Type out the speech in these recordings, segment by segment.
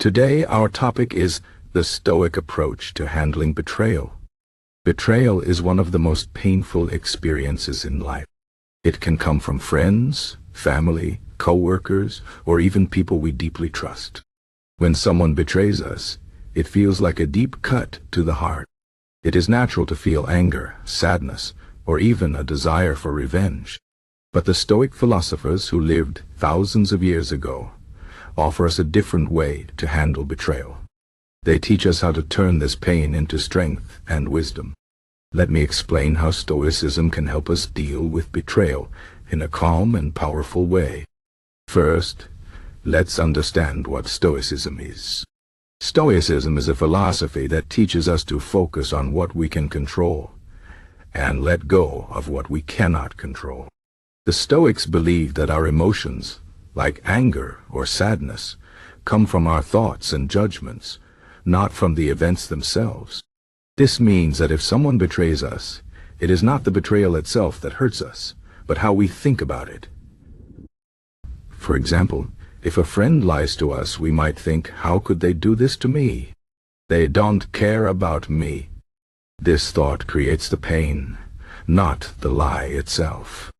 Today our topic is the Stoic approach to handling betrayal. Betrayal is one of the most painful experiences in life. It can come from friends, family, coworkers, or even people we deeply trust. When someone betrays us, it feels like a deep cut to the heart. It is natural to feel anger, sadness, or even a desire for revenge. But the Stoic philosophers who lived thousands of years ago offer us a different way to handle betrayal. They teach us how to turn this pain into strength and wisdom. Let me explain how Stoicism can help us deal with betrayal in a calm and powerful way. First, let's understand what Stoicism is. Stoicism is a philosophy that teaches us to focus on what we can control and let go of what we cannot control. The Stoics believe that our emotions, like anger or sadness, come from our thoughts and judgments, not from the events themselves. This means that if someone betrays us, it is not the betrayal itself that hurts us, but how we think about it. For example, if a friend lies to us, we might think, how could they do this to me? They don't care about me. This thought creates the pain, not the lie itself.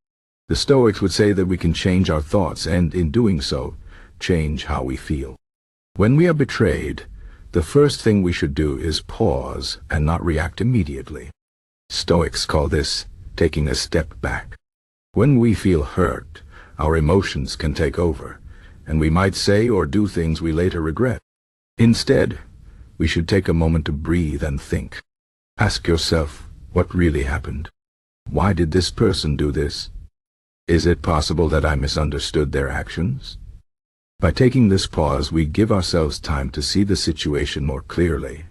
The Stoics would say that we can change our thoughts and, in doing so, change how we feel. When we are betrayed, the first thing we should do is pause and not react immediately. Stoics call this taking a step back. When we feel hurt, our emotions can take over, and we might say or do things we later regret. Instead, we should take a moment to breathe and think. Ask yourself, what really happened? Why did this person do this? Is it possible that I misunderstood their actions? By taking this pause, we give ourselves time to see the situation more clearly.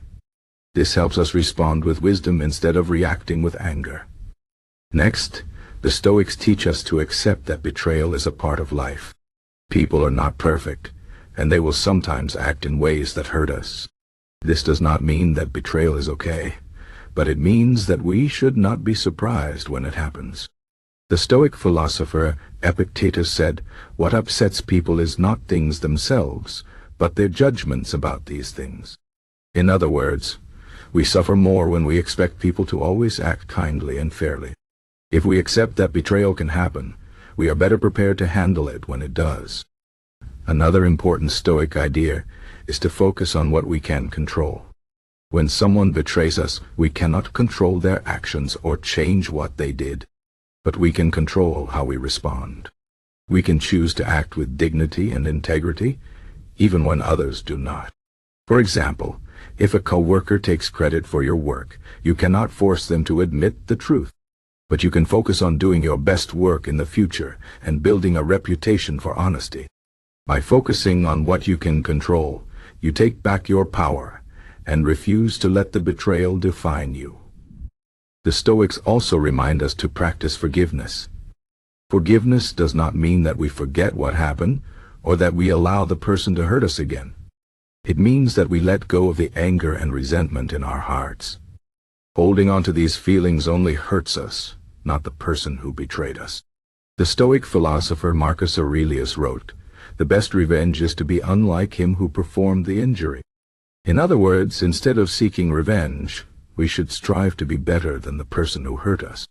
This helps us respond with wisdom instead of reacting with anger. Next, the Stoics teach us to accept that betrayal is a part of life. People are not perfect, and they will sometimes act in ways that hurt us. This does not mean that betrayal is okay, but it means that we should not be surprised when it happens. The Stoic philosopher Epictetus said, "What upsets people is not things themselves, but their judgments about these things." In other words, we suffer more when we expect people to always act kindly and fairly. If we accept that betrayal can happen, we are better prepared to handle it when it does. Another important Stoic idea is to focus on what we can control. When someone betrays us, we cannot control their actions or change what they did. But we can control how we respond. We can choose to act with dignity and integrity, even when others do not. For example, if a coworker takes credit for your work, you cannot force them to admit the truth. But you can focus on doing your best work in the future and building a reputation for honesty. By focusing on what you can control, you take back your power and refuse to let the betrayal define you. The Stoics also remind us to practice forgiveness. Forgiveness does not mean that we forget what happened or that we allow the person to hurt us again. It means that we let go of the anger and resentment in our hearts. Holding on to these feelings only hurts us, not the person who betrayed us. The Stoic philosopher Marcus Aurelius wrote, "The best revenge is to be unlike him who performed the injury." In other words, instead of seeking revenge, we should strive to be better than the person who hurt us.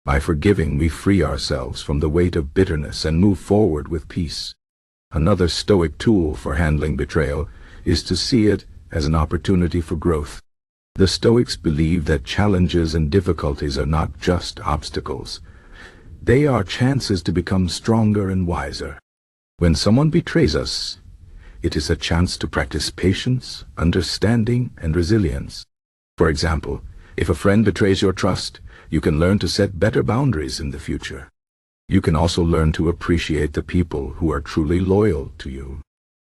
By forgiving, we free ourselves from the weight of bitterness and move forward with peace. Another Stoic tool for handling betrayal is to see it as an opportunity for growth. The Stoics believe that challenges and difficulties are not just obstacles. They are chances to become stronger and wiser. When someone betrays us, it is a chance to practice patience, understanding, and resilience. For example, if a friend betrays your trust, you can learn to set better boundaries in the future. You can also learn to appreciate the people who are truly loyal to you.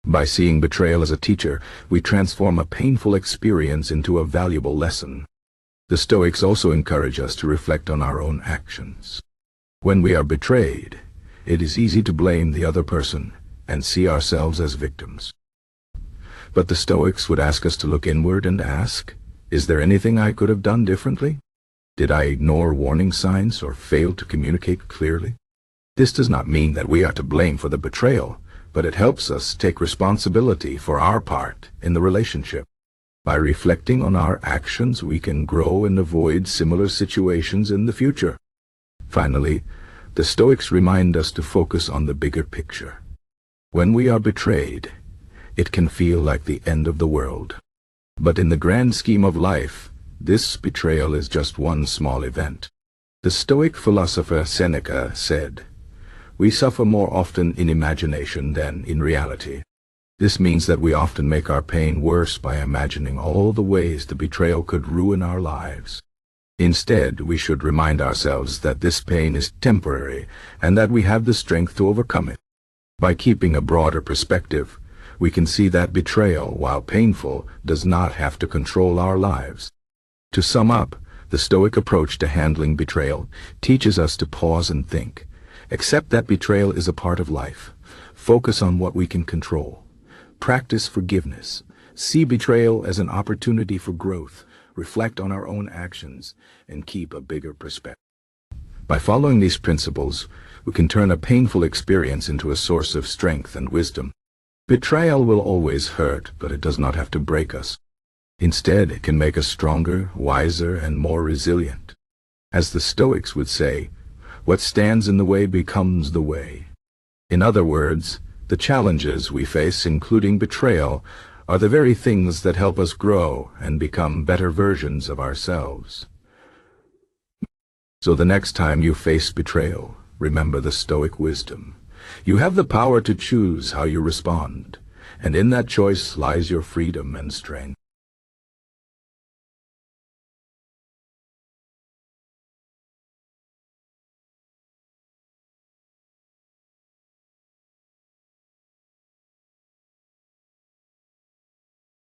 By seeing betrayal as a teacher, we transform a painful experience into a valuable lesson. The Stoics also encourage us to reflect on our own actions. When we are betrayed, it is easy to blame the other person and see ourselves as victims. But the Stoics would ask us to look inward and ask, is there anything I could have done differently? Did I ignore warning signs or fail to communicate clearly? This does not mean that we are to blame for the betrayal, but it helps us take responsibility for our part in the relationship. By reflecting on our actions, we can grow and avoid similar situations in the future. Finally, the Stoics remind us to focus on the bigger picture. When we are betrayed, it can feel like the end of the world. But in the grand scheme of life, this betrayal is just one small event. The Stoic philosopher Seneca said, "We suffer more often in imagination than in reality." This means that we often make our pain worse by imagining all the ways the betrayal could ruin our lives. Instead, we should remind ourselves that this pain is temporary and that we have the strength to overcome it. By keeping a broader perspective, we can see that betrayal, while painful, does not have to control our lives. To sum up, the Stoic approach to handling betrayal teaches us to pause and think. Accept that betrayal is a part of life. Focus on what we can control. Practice forgiveness. See betrayal as an opportunity for growth. Reflect on our own actions and keep a bigger perspective. By following these principles, we can turn a painful experience into a source of strength and wisdom. Betrayal will always hurt, but it does not have to break us. Instead, it can make us stronger, wiser, and more resilient. As the Stoics would say, what stands in the way becomes the way. In other words, the challenges we face, including betrayal, are the very things that help us grow and become better versions of ourselves. So the next time you face betrayal, remember the Stoic wisdom. You have the power to choose how you respond, and in that choice lies your freedom and strength.